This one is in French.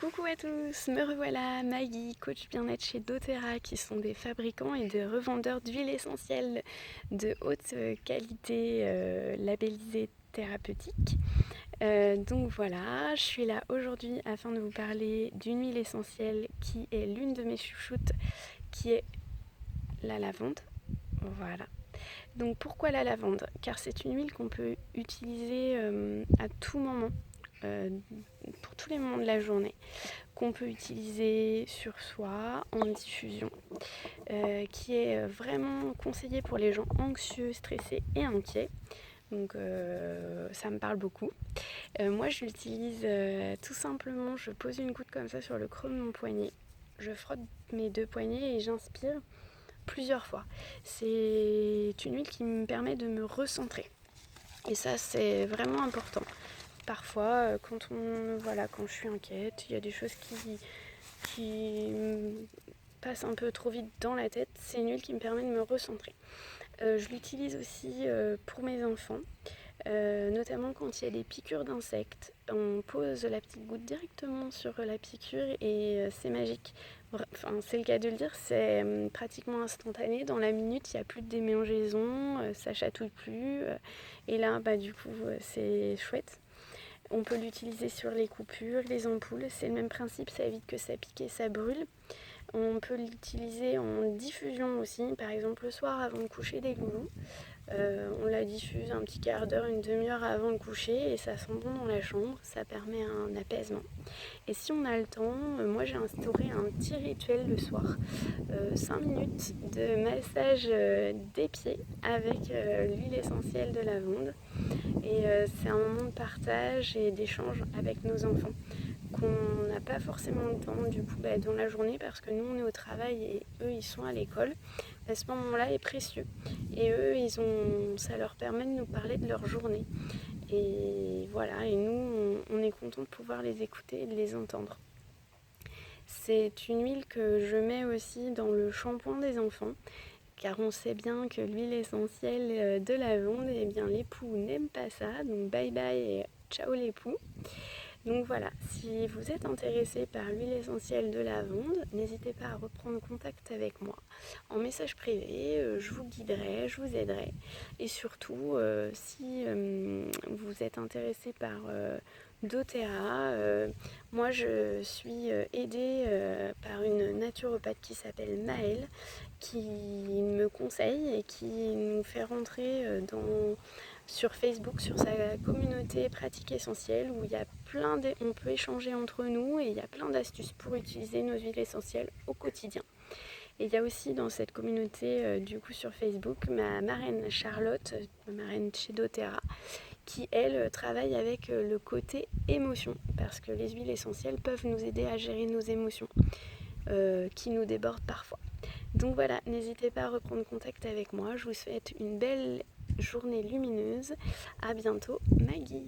Coucou à tous, me revoilà, Maggie, coach bien-être chez doTERRA, qui sont des fabricants et des revendeurs d'huiles essentielles de haute qualité labellisées thérapeutiques. Donc voilà, je suis là aujourd'hui afin de vous parler d'une huile essentielle qui est l'une de mes chouchoutes, qui est la lavande. Voilà. Donc pourquoi la lavande? Car c'est une huile qu'on peut utiliser à tout moment, pour tous les moments de la journée, qu'on peut utiliser sur soi en diffusion, qui est vraiment conseillé pour les gens anxieux, stressés et inquiets. Donc ça me parle beaucoup. Moi je l'utilise tout simplement, je pose une goutte comme ça sur le creux de mon poignet, je frotte mes deux poignets et j'inspire plusieurs fois. C'est une huile qui me permet de me recentrer. Et ça c'est vraiment important. Parfois, quand je suis inquiète, il y a des choses qui passent un peu trop vite dans la tête. C'est une huile qui me permet de me recentrer. Je l'utilise aussi pour mes enfants, notamment quand il y a des piqûres d'insectes. On pose la petite goutte directement sur la piqûre et c'est magique. Enfin, c'est le cas de le dire, c'est pratiquement instantané. Dans la minute, il n'y a plus de démangeaison, ça chatouille plus. Et là, du coup, c'est chouette. On peut l'utiliser sur les coupures, les ampoules, c'est le même principe, ça évite que ça pique et ça brûle. On peut l'utiliser en diffusion aussi, par exemple le soir avant de coucher des loulous. On la diffuse un petit quart d'heure, une demi-heure avant le coucher et ça sent bon dans la chambre, ça permet un apaisement. Et si on a le temps, moi j'ai instauré un petit rituel le soir, 5 minutes de massage des pieds avec l'huile essentielle de lavande. Et c'est un moment de partage et d'échange avec nos enfants qu'on n'a pas forcément le temps du coup dans la journée parce que nous on est au travail et eux ils sont à l'école. À ce moment-là est précieux et eux ça leur permet de nous parler de leur journée et voilà, et nous on est content de pouvoir les écouter et de les entendre. C'est une huile que je mets aussi dans le shampoing des enfants car on sait bien que l'huile essentielle de lavande, eh bien l'époux n'aime pas ça, donc bye bye et ciao l'époux. Donc voilà, si vous êtes intéressé par l'huile essentielle de lavande, n'hésitez pas à reprendre contact avec moi en message privé, je vous guiderai, je vous aiderai. Et surtout, si vous êtes intéressé par doTERRA, moi je suis aidée par une naturopathe qui s'appelle Maëlle, qui me conseille et qui nous fait rentrer sur Facebook, sur sa communauté pratique essentielle où il y a on peut échanger entre nous et il y a plein d'astuces pour utiliser nos huiles essentielles au quotidien. Et il y a aussi dans cette communauté du coup sur Facebook ma marraine Charlotte, ma marraine chez doTERRA, qui elle travaille avec le côté émotion parce que les huiles essentielles peuvent nous aider à gérer nos émotions qui nous débordent parfois. Donc voilà, n'hésitez pas à reprendre contact avec moi. Je vous souhaite une belle journée lumineuse. À bientôt, Maggie.